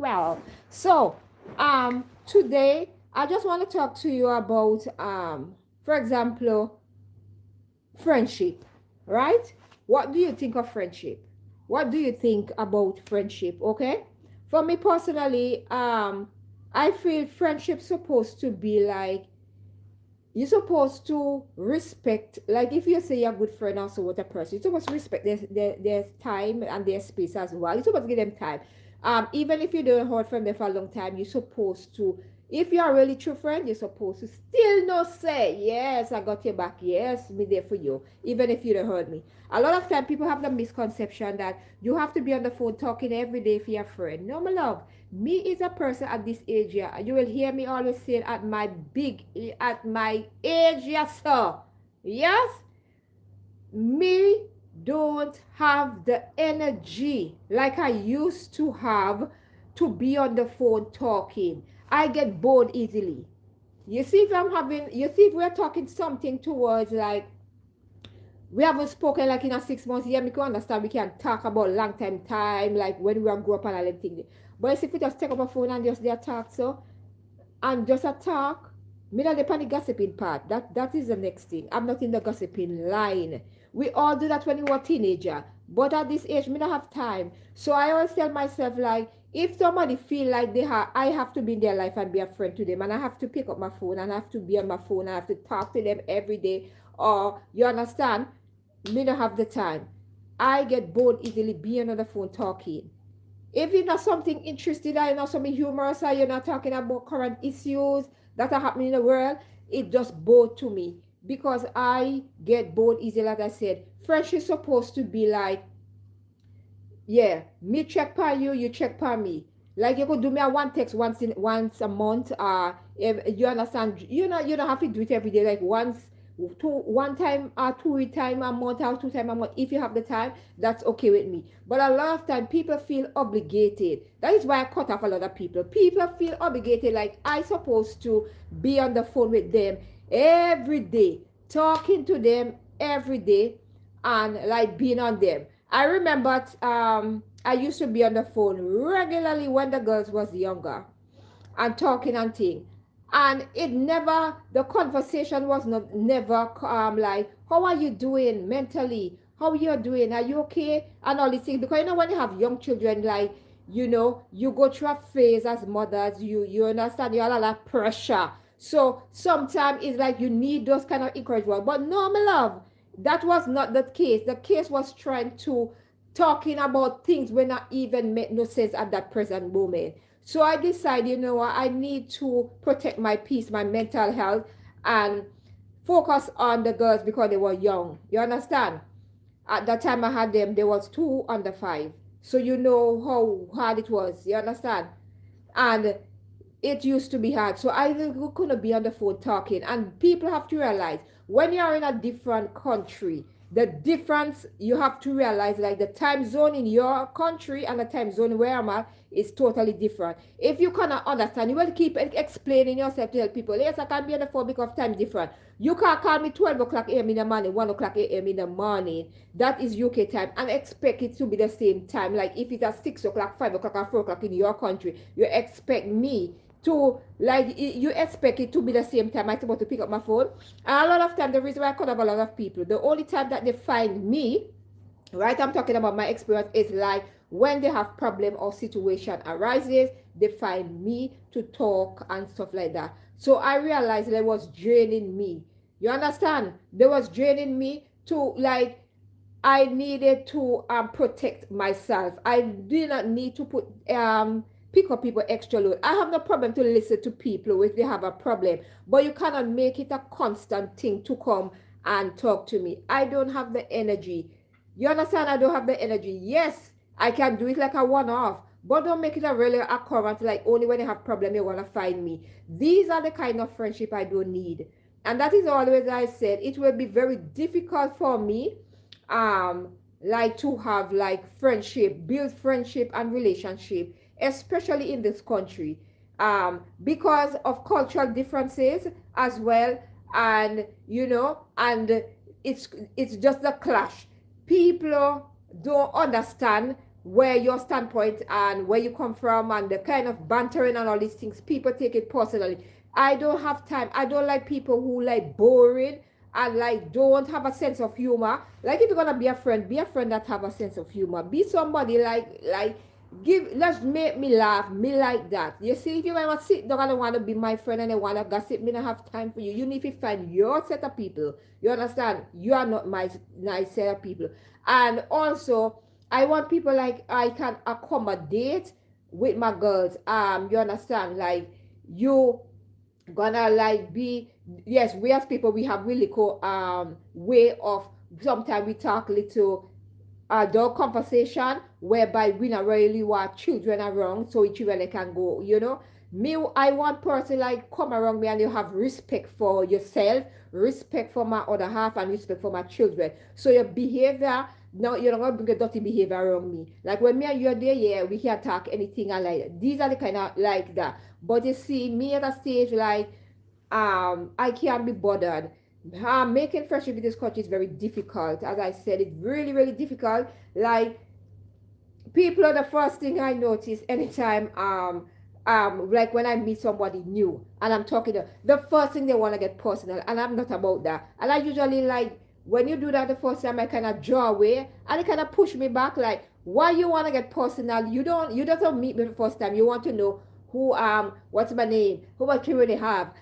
well. So, today I just want to talk to you about, for example, friendship, right? What do you think of friendship? What do you think about friendship? Okay, for me personally, I feel friendship supposed to be like you're supposed to respect, like if you say you're a good friend also with a person, you're supposed to respect their time and their space as well. You're supposed to give them time. Even if you don't heard from them for a long time, you're supposed to, if you're a really true friend, you're supposed to still not say, yes, I got your back, yes, me there for you, even if you don't heard me. A lot of time people have the misconception that you have to be on the phone talking every day for your friend. No, my love, me is a person at this age here. You will hear me always saying at my age, yes, sir. Yes, me don't have the energy like I used to have to be on the phone talking. I get bored easily. You see, if we're talking something towards like we haven't spoken like in a 6 months. Yeah, me can understand we can talk about long time, like when we were grow up and all them things. But if we just take up a phone and just there talk so and just a talk, me not the gossiping part. That is the next thing. I'm not in the gossiping line. We all do that when we were teenager. But at this age, me not have time. So I always tell myself like if somebody feel like I have to be in their life and be a friend to them, and I have to pick up my phone and I have to be on my phone, and I have to talk to them every day. Or you understand? Me not have the time. I get bored easily being on the phone talking. If it's not something interesting or you know something humorous or you're not talking about current issues that are happening in the world, it just bored to me because I get bored easily. Like I said, friendship is supposed to be like, yeah, me check per you, you check per me. Like you could do me a one text once a month. If you understand, you don't have to do it every day. Like one time or two time a month or 2 times a month. If you have the time, that's okay with me. But a lot of time people feel obligated. That is why I cut off a lot of people. People feel obligated, like I supposed to be on the phone with them every day, talking to them every day, and like being on them. I remember I used to be on the phone regularly when the girls was younger and talking and thing. And it never, the conversation was not never like, how are you doing mentally? How are you doing? Are you okay? And all these things. Because you know when you have young children, like, you go through a phase as mothers, you understand you have a lot of pressure. So sometimes it's like you need those kind of encouragement. But no, my love, that was not the case. The case was trying to talking about things when not even make no sense at that present moment. So I decided, you know what, I need to protect my peace, my mental health, and focus on the girls because they were young. You understand? At that time I had them, there was 2 under 5. So you know how hard it was. You understand? And it used to be hard. So I couldn't be on the phone talking. And people have to realize when you're in a different country, the difference you have to realize, like the time zone in your country and the time zone where I'm at is totally different. If you cannot understand, you will keep explaining yourself to tell people, yes, I can be on the phone because time different. You can't call me 12 o'clock a.m. in the morning, 1 o'clock a.m. in the morning. That is UK time, and expect it to be the same time. Like if it's at 6 o'clock, 5 o'clock, or 4 o'clock in your country, you expect me to, like, you expect it to be the same time I'm supposed to pick up my phone. And a lot of time, the reason why I cut off a lot of people, the only time that they find me, right, I'm talking about my experience, is like when they have problem or situation arises, they find me to talk and stuff like that. So I realized that was draining me. You understand? They was draining me to, like, I needed to protect myself. I did not need to pick up people extra load. I have no problem to listen to people if they have a problem, but you cannot make it a constant thing to come and talk to me. I don't have the energy. You understand? I don't have the energy. Yes, I can do it like a one-off, but don't make it a really occurrence, like only when you have problem you want to find me. These are the kind of friendship I don't need. And that is always, I said, it will be very difficult for me like to have like friendship, build friendship and relationship, especially in this country, because of cultural differences as well. And and it's just a clash. People don't understand where your standpoint and where you come from and the kind of bantering and all these things, people take it personally. I don't have time. I don't like people who like boring and like don't have a sense of humor. Like if you're gonna be a friend that have a sense of humor. Be somebody like give let's make me laugh, me like that. You see, if you wanna sit down and wanna be my friend and I wanna gossip, me don't have time for you. You need to find your set of people. You understand? You are not my nice set of people. And also I want people like I can accommodate with my girls. You understand? Like you gonna like be yes, we as people we have really cool way of sometimes we talk little adult conversation whereby we not really want children around so children can go, you know. Me, I want person like come around me and you have respect for yourself, respect for my other half, and respect for my children. So your behavior, no, you're not gonna bring a dirty behavior around me. Like when me and you are there, yeah, we can talk anything and like that. These are the kind of like that. But you see, me at a stage like I can't be bothered. Making friendship in this country is very difficult. As I said, it's really, really difficult. Like people are the first thing I notice anytime like when I meet somebody new and I'm talking to the first thing they want to get personal and I'm not about that. And I usually like when you do that the first time I kind of draw away and it kind of push me back like why you want to get personal. You don't meet me the first time. You want to know who what's my name, who much children they have,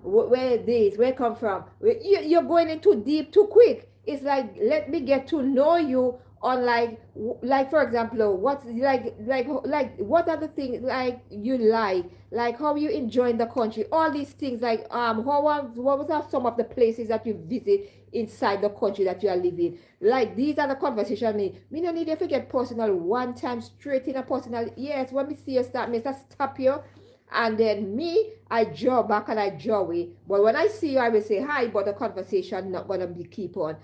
where this, where come from. You're going in too deep too quick. It's like let me get to know you on like for example what's like what are the things like you like how you enjoying the country, all these things like what was some of the places that you visit inside the country that you are living. Like these are the conversation me no need if you get personal one time straight in a personal. Yes, when me see you start me just stop you and then me I draw back and I draw away. But when I see you I will say hi, but the conversation not gonna be keep on.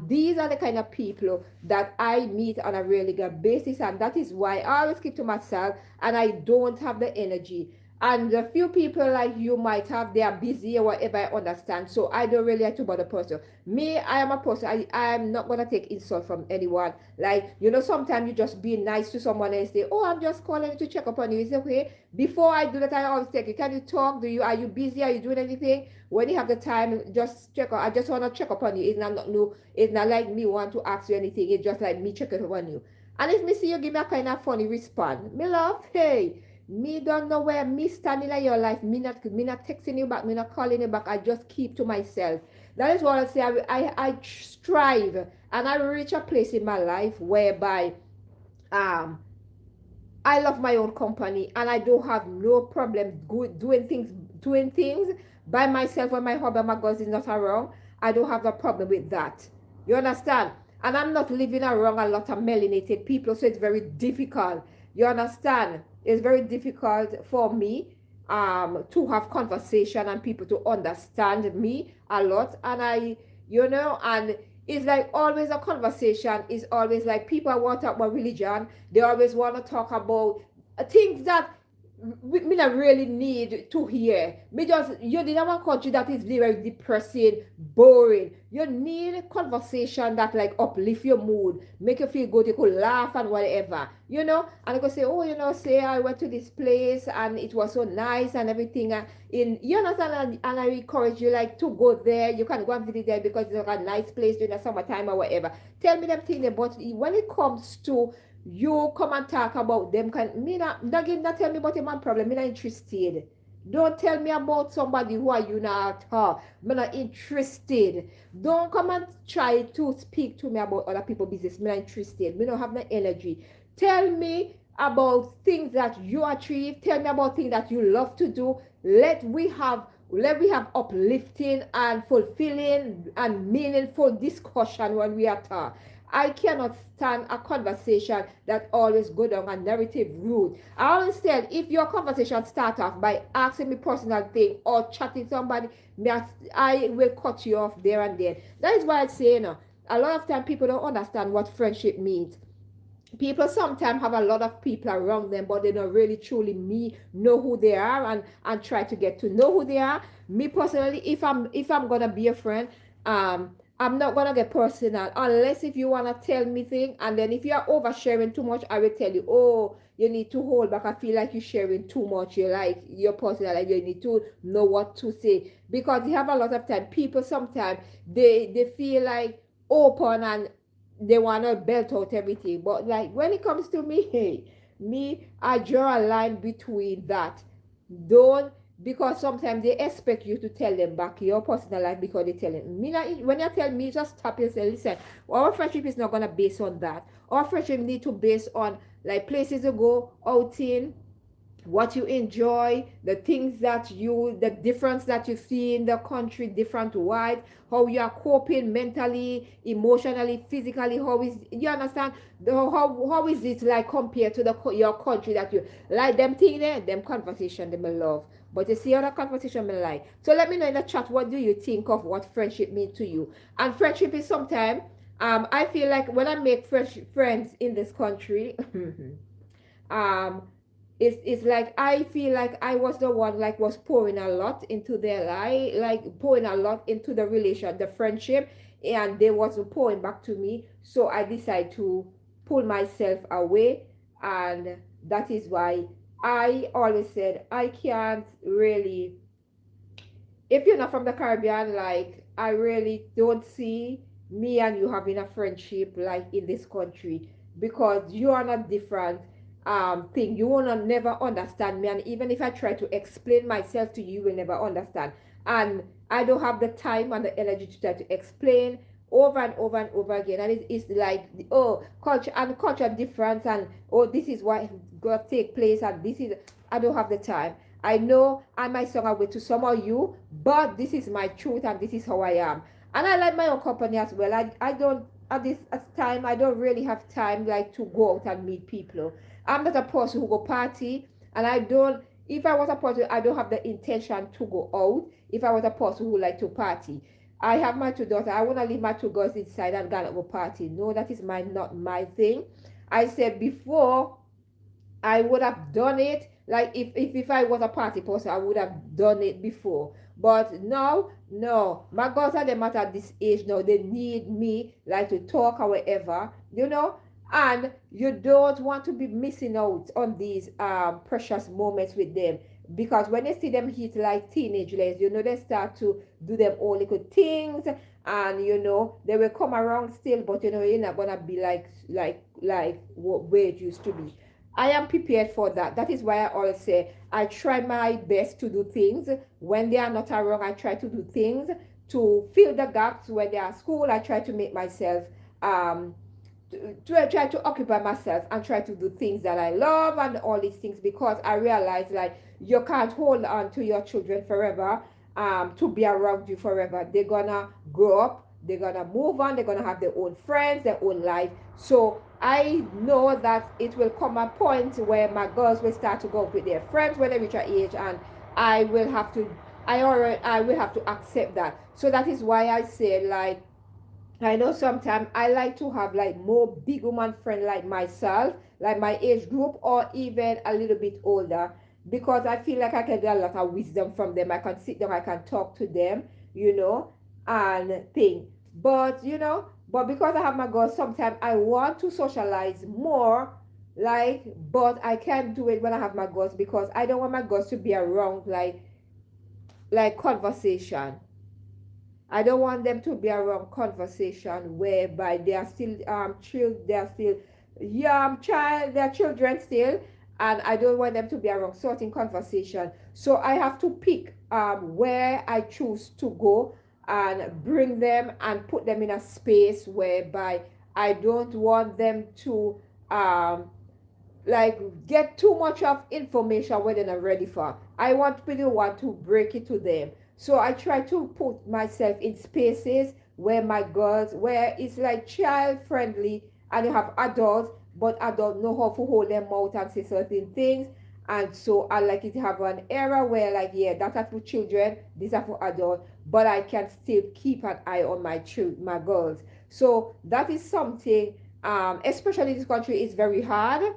These are the kind of people that I meet on a really good basis, and that is why I always keep to myself and I don't have the energy. And the few people like you might have, they are busy or whatever, I understand. So I don't really have to bother person. Me, I am a person, I'm not gonna take insult from anyone. Like, you know, sometimes you just be nice to someone and say, oh, I'm just calling to check up on you. It's okay. Before I do that, I always take it. Can you talk? Are you busy? Are you doing anything? When you have the time, just check up. I just want to check up on you. It's not like me want to ask you anything. It's just like me checking up on you. And if me see you give me a kind of funny response, me love, hey, me don't know where me standing in your life. Me not texting you back. Me not calling you back. I just keep to myself. That is what I say. I strive and I reach a place in my life whereby um I love my own company and I don't have no problem doing things by myself when my husband, my girls is not around. I don't have a problem with that. You understand? And I'm not living around a lot of melanated people, so it's very difficult. You understand? It's very difficult for me to have conversation and people to understand me a lot. And and it's like always a conversation is always like people want to talk about religion. They always want to talk about things that me not really need to hear. Me just you need one country that is very depressing, boring. You need conversation that like uplift your mood, make you feel good. You could laugh and whatever, And you could say, oh, say I went to this place and it was so nice and everything. In you understand, and I encourage you like to go there. You can go and visit there because it's like a nice place during the summertime or whatever. Tell me them things, but when it comes to you come and talk about them can me not tell me about your man problem. Me not interested. Don't tell me about somebody who are you not me not interested. Don't come and try to speak to me about other people's business. Me not interested. Me don't have no energy. Tell me about things that you achieve. Tell me about things that you love to do. Let we have uplifting and fulfilling and meaningful discussion when we are talking. I cannot stand a conversation that always go down a narrative route. I always tell if your conversation start off by asking me personal thing or chatting somebody, I will cut you off there and then. That is why I say, a lot of time people don't understand what friendship means. People sometimes have a lot of people around them, but they don't really truly know who they are and try to get to know who they are. Me personally, if I'm gonna be a friend, I'm not gonna get personal unless if you wanna tell me things, and then if you are oversharing too much, I will tell you, oh, you need to hold back. I feel like you're sharing too much. You like your personal, like you need to know what to say, because you have a lot of time. People sometimes they feel like open and they wanna belt out everything, but like when it comes to me, hey, me, I draw a line between that. Don't, because sometimes they expect you to tell them back your personal life because they tell them. Me not, when you tell me, just stop and say, listen, our friendship is not gonna base on that. Our friendship need to base on like places to go, outing, what you enjoy, the things that you, the difference that you see in the country, different wide, how you are coping mentally, emotionally, physically, how is, you understand? How is it like compared to the your country that you like them thing there, them conversation them love. But you see other conversation me like. So let me know in the chat, what do you think of what friendship means to you? And friendship is sometimes I feel like when I make fresh friends in this country, um it's like I feel like I was the one like was pouring a lot into their life, like pouring a lot into the relation, the friendship, and they wasn't pouring back to me. So I decided to pull myself away, and that is why I always said I can't really, if you're not from the Caribbean, like I really don't see me and you having a friendship like in this country, because you are not different thing. You will not never understand me, and even if I try to explain myself to you, you will never understand. And I don't have the time and the energy to try to explain over and over and over again. And it's like, oh, culture and culture difference, and oh, this is what gonna take place, and this is, I don't have the time. I know I might sound away to some of you, but this is my truth and this is how I am. And I like my own company as well. I don't, at this time, I don't really have time like to go out and meet people. I'm not a person who go party, and I don't, if I was a person, I don't have the intention to go out if I was a person who like to party. I have my two daughters. I want to leave my two girls inside and go party. No, that is not my thing. I said before, I would have done it. Like if I was a party person, I would have done it before. But now, no. My girls are them at this age now. They need me like to talk or whatever, you know. And you don't want to be missing out on these precious moments with them, because when you see them hit like teenagers, you know, they start to do them all little things, and you know they will come around still, but you know you're not gonna be like what where it used to be. I am prepared for that. That is why I always say I try my best to do things when they are not around. I try to do things to fill the gaps when they are at school. I try to make myself um to try to occupy myself and try to do things that I love and all these things, because I realize like you can't hold on to your children forever, to be around you forever. They're gonna grow up, they're gonna move on, they're gonna have their own friends, their own life. So I know that it will come a point where my girls will start to go with their friends when they reach our age, and I will have to, I will have to accept that. So that is why I say like I know sometimes I like to have like more big woman friend like myself, like my age group, or even a little bit older, because I feel like I can get a lot of wisdom from them. I can sit down, I can talk to them, you know, and think. But you know, but because I have my girls, sometimes I want to socialize more, like, but I can't do it when I have my girls, because I don't want my girls to be around like conversation. I don't want them to be around conversation whereby they are still they are still young child, they're children still, and I don't want them to be around certain conversation. So I have to pick where I choose to go and bring them and put them in a space whereby I don't want them to um like get too much of information when they're not ready for. I want people want to break it to them. So I try to put myself in spaces where my girls, where it's like child friendly, and you have adults, but adults know how to hold them out and say certain things. And so I like it to have an era where like, yeah, that's for children, these are for adults, but I can still keep an eye on my children, my girls. So that is something, especially in this country, is very hard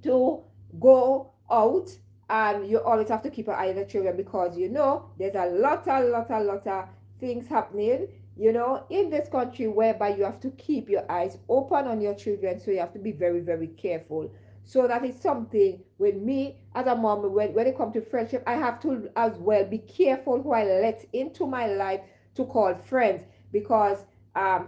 to go out, and you always have to keep an eye on the children, because you know there's a lot of things happening. you know, in this country whereby you have to keep your eyes open on your children, so you have to be very, very careful. So that is something with me as a mom. When it comes to friendship, I have to as well be careful who I let into my life to call friends, because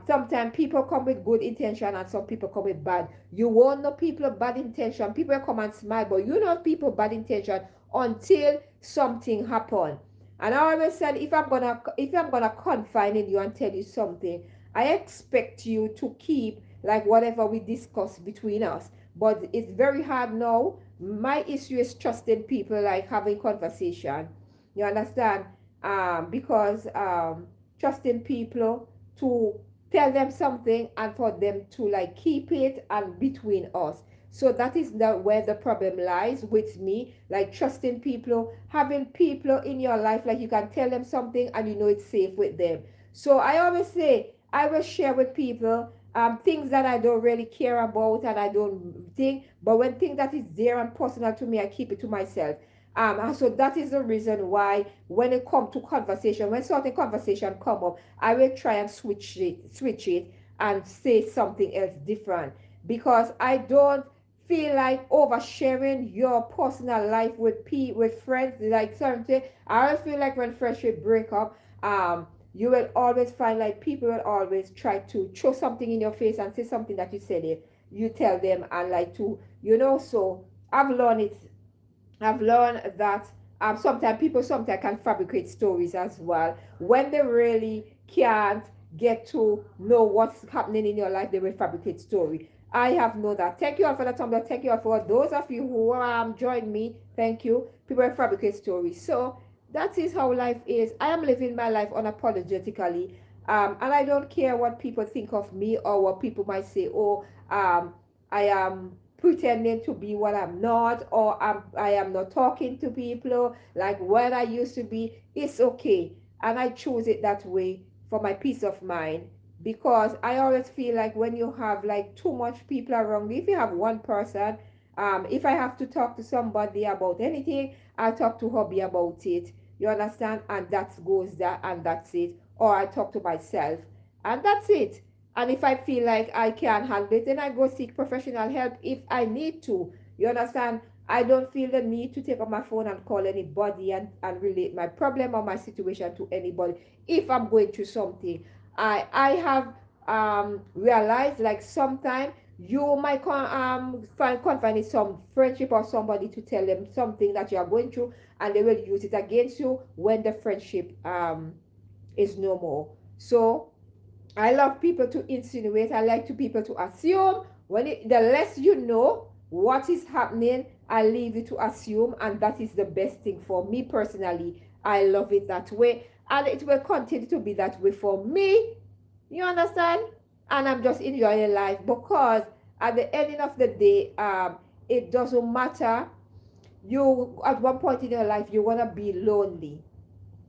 sometimes people come with good intention and some people come with bad. You won't know people of bad intention. People come and smile, but you know people bad intention until something happen. And I always said, if I'm gonna confine in you and tell you something, I expect you to keep like whatever we discuss between us. But it's very hard now. My issue is trusting people, like having conversation. You understand? Because trusting people to tell them something and for them to like keep it and between us. So that is where the problem lies with me, like trusting people, having people in your life, like you can tell them something and you know it's safe with them. So I always say, I will share with people things that I don't really care about and I don't think, but when things that is there and personal to me, I keep it to myself. And so that is the reason why when it come to conversation, when certain conversation come up, I will try and switch it and say something else different, because I don't feel like oversharing your personal life with friends. Like something, I always feel like when friendship break up, you will always find like people will always try to throw something in your face and say something that you said it. You tell them and like to, you know. So I've learned that sometimes people sometimes can fabricate stories as well. When they really can't get to know what's happening in your life, they will fabricate story. I have known that. Thank you all for the Tumblr. Thank you all for those of you who joined me. Thank you. People fabricate stories. So that is how life is. I am living my life unapologetically. And I don't care what people think of me or what people might say. Oh, I am pretending to be what I'm not, or I am not talking to people like what I used to be. It's okay. And I choose it that way for my peace of mind, because I always feel like when you have like too much people around me, if you have one person, if I have to talk to somebody about anything, I'll talk to hubby about it. You understand? And that goes there and that's it. Or I talk to myself and that's it. And if I feel like I can't handle it, then I go seek professional help if I need to. You understand? I don't feel the need to take up my phone and call anybody and relate my problem or my situation to anybody if I'm going through something. I have realized like sometimes you might find some friendship or somebody to tell them something that you are going through, and they will use it against you when the friendship is no more. So I love people to insinuate. I like to people to assume. The less you know what is happening, I leave you to assume, and that is the best thing for me personally. I love it that way, and it will continue to be that way for me. You understand? And I'm just enjoying life, because at the ending of the day, it doesn't matter. You at one point in your life, you're gonna be lonely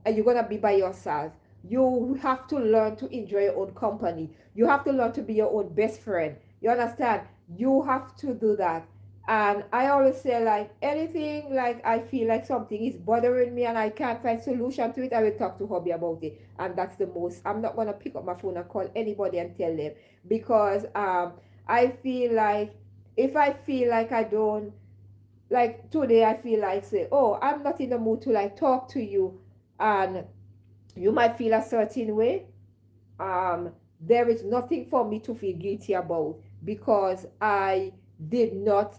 and you're gonna be by yourself. You have to learn to enjoy your own company. You have to learn to be your own best friend. You understand? You have to do that. And I always say, like, anything like I feel like something is bothering me and I can't find solution to it, I will talk to hubby about it. And that's the most. I'm not gonna pick up my phone and call anybody and tell them, because I feel like if I feel like I don't, like today I feel like say, oh, I'm not in the mood to like talk to you, and you might feel a certain way. There is nothing for me to feel guilty about, because I did not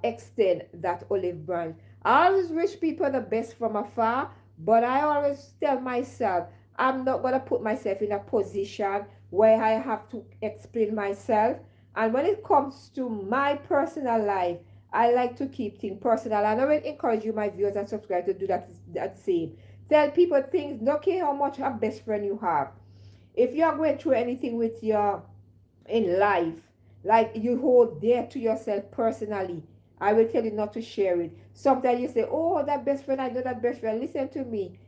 extend that olive branch. I always wish people the best from afar, but I always tell myself I'm not gonna put myself in a position where I have to explain myself. And when it comes to my personal life, I like to keep things personal, and I will encourage you, my viewers and subscribers, to do that same. Tell people things, don't care how much a best friend you have. If you are going through anything with your in life, like you hold dear to yourself personally, I will tell you not to share it. Sometimes you say, oh, that best friend, I know that best friend. Listen to me.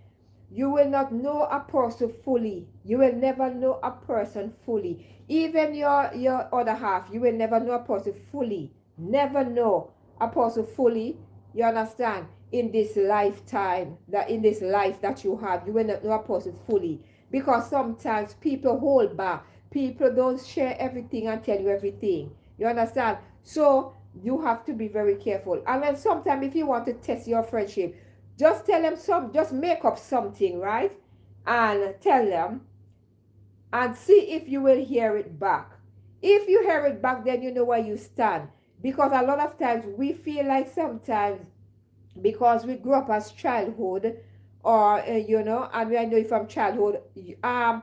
You will not know a person fully. You will never know a person fully. Even your other half, you will never know a person fully. Never know a person fully. You understand? In this lifetime, that in this life that you have, you will not know a person fully. because sometimes people hold back. People don't share everything and tell you everything. You understand? So you have to be very careful. And then sometimes if you want to test your friendship, just tell them just make up something, right? And tell them and see if you will hear it back. If you hear it back, then you know where you stand. Because a lot of times we feel like sometimes because we grew up as childhood or and I know from childhood,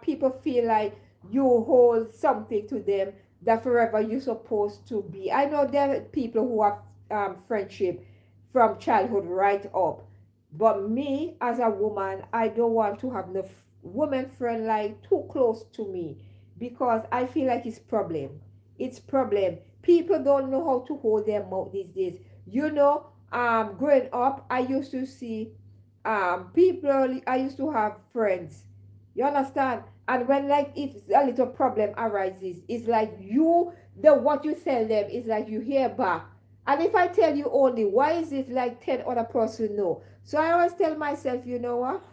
people feel like you hold something to them that forever you're supposed to be. I know there are people who have friendship from childhood right up, but me as a woman, I don't want to have no woman friend like too close to me, because I feel like it's problem. People don't know how to hold their mouth these days. Growing up, I used to see people, I used to have friends. You understand? And when like if a little problem arises, it's like what you tell them is like you hear back. And if I tell you only, why is it like 10 other person know? So I always tell myself, you know what?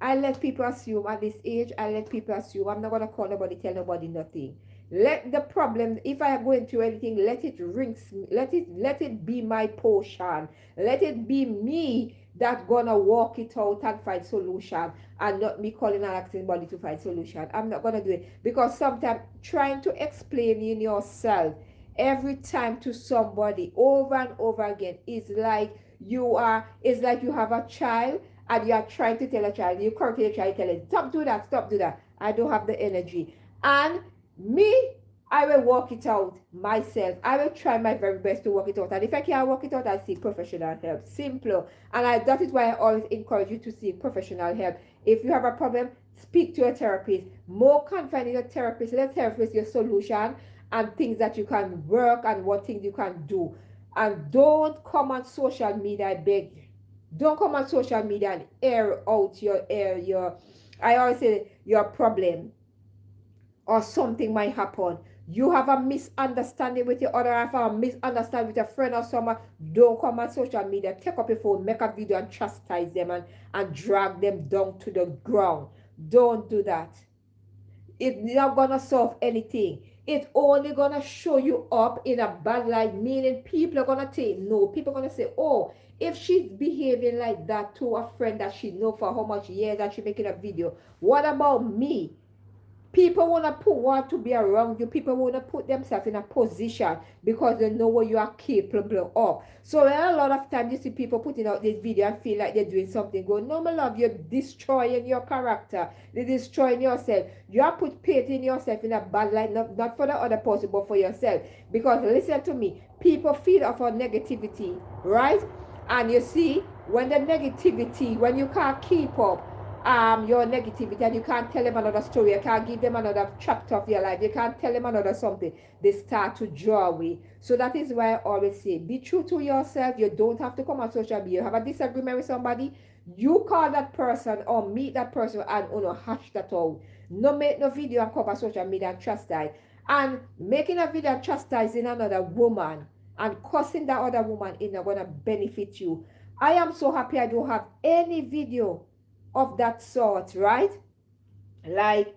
I let people assume at this age, I let people assume. I'm not gonna call nobody, tell nobody nothing. Let the problem, if I go into anything, let it rinse me, let it be my portion. Let it be me that gonna walk it out and find solution, and not me calling and asking somebody to find solution. I'm not gonna do it, because sometimes trying to explain in yourself every time to somebody over and over again is like you have a child and you are trying to tell a child, you currently try to tell it, stop do that. I don't have the energy. And me, I will work it out myself. I will try my very best to work it out. And if I can't work it out, I seek professional help. Simple. And that is why I always encourage you to seek professional help. If you have a problem, speak to a therapist. More confident in your therapist. Let therapist your solution and things that you can work and what things you can do. And don't come on social media, I beg you. Don't come on social media and air out I always say your problem or something might happen. You have a misunderstanding with your other half, or a misunderstanding with a friend or someone. Don't come on social media, take up your phone, make a video and chastise them and drag them down to the ground. Don't do that. It's not gonna solve anything. It's only gonna show you up in a bad light, meaning people are gonna people are gonna say, oh, if she's behaving like that to a friend that she know for how much years and she making a video, what about me? People want to be around you. People want to put themselves in a position because they know what you are capable of. So a lot of times you see people putting out this video and feel like they're doing something good. No, my love, you're destroying your character. You're destroying yourself. You are putting yourself in a bad light, not for the other person, but for yourself. Because listen to me, people feed off of negativity, right? And you see, when you can't keep up, your negativity, and you can't tell them another story, you can't give them another chapter of your life, you can't tell them another something, they start to draw away. So that is why I always say, be true to yourself. You don't have to come on social media. You have a disagreement with somebody, you call that person or meet that person and hash that out. No make no video and cover social media and chastise. And making a video chastising another woman and cussing that other woman is not gonna benefit you. I am so happy I don't have any video of that sort, right? Like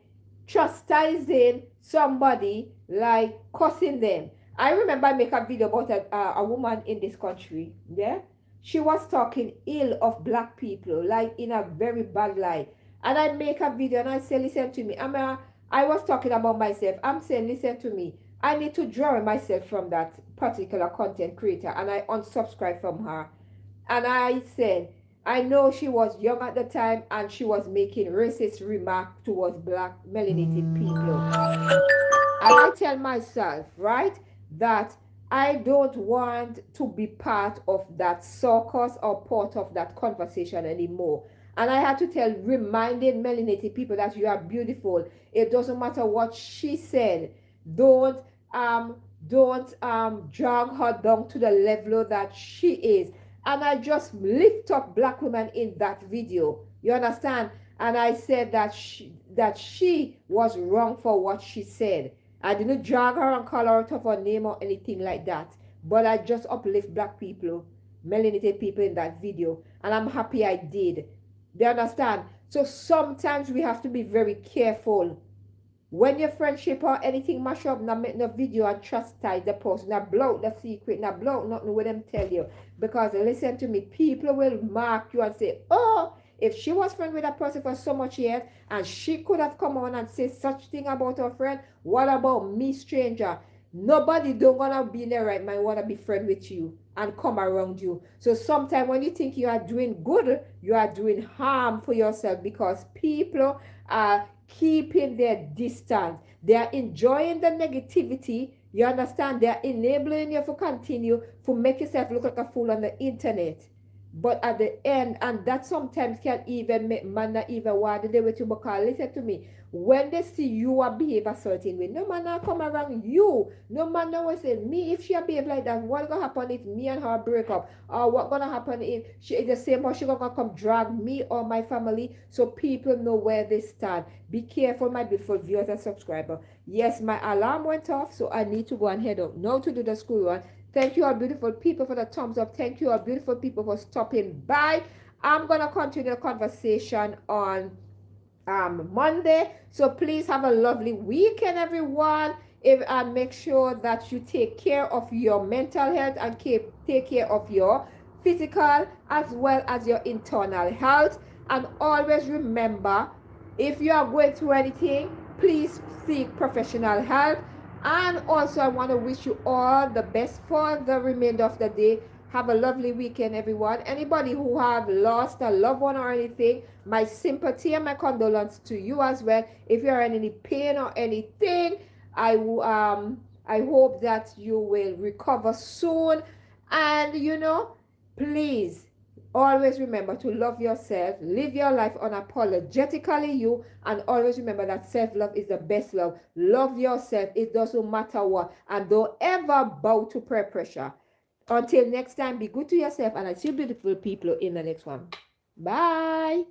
chastising somebody, like cussing them. I remember I make a video about a woman in this country, yeah? She was talking ill of black people, like in a very bad light. And I make a video and I say, listen to me. I was talking about myself. I'm saying, listen to me. I need to draw myself from that particular content creator. And I unsubscribe from her. And I said, I know she was young at the time and she was making racist remarks towards black melanated people. And I tell myself, right, that I don't want to be part of that circus or part of that conversation anymore. And I had to reminding melanated people that you are beautiful. It doesn't matter what she said. Don't drag her down to the level that she is. And I just lift up black women in that video. You understand? And I said that she was wrong for what she said. I didn't drag her and call her out of her name or anything like that. But I just uplift black people, melanated people in that video. And I'm happy I did. Do you understand? So sometimes we have to be very careful. When your friendship or anything mash up, not make no video and chastise the person, not blow the secret, not blow nothing with them tell you. Because listen to me, people will mark you and say, oh, if she was friend with that person for so much years and she could have come on and say such thing about her friend, what about me, stranger? Nobody don't gonna be in their right mind wanna be friend with you and come around you. So sometimes when you think you are doing good, you are doing harm for yourself, because people are keeping their distance. They are enjoying the negativity. You understand? They are enabling you to continue to make yourself look like a fool on the internet. But at the end, and that sometimes can even make man not even want to deal with you, because listen to me, when they see you are behave a certain way, no man not come around you. No man no will say, me, if she behave like that, what gonna happen if me and her break up? Or what gonna happen if she is the same, or she gonna come drag me or my family? So people know where they stand. Be careful, my beautiful viewers and subscribers. Yes, my alarm went off, so I need to go and head out now to do the school run. Thank you all beautiful people for the thumbs up. Thank you all beautiful people for stopping by. I'm going to continue the conversation on Monday. So please have a lovely weekend, everyone. And make sure that you take care of your mental health and take care of your physical as well as your internal health. And always remember, if you are going through anything, please seek professional help. And also, I want to wish you all the best for the remainder of the day. Have a lovely weekend, everyone. Anybody who have lost a loved one or anything, my sympathy and my condolence to you as well. If you are in any pain or anything, I hope that you will recover soon. And please always remember to love yourself, live your life unapologetically you, and always remember that self-love is the best love. Love yourself, it doesn't matter what, and don't ever bow to peer pressure. Until next time, be good to yourself, and I see beautiful people in the next one. Bye.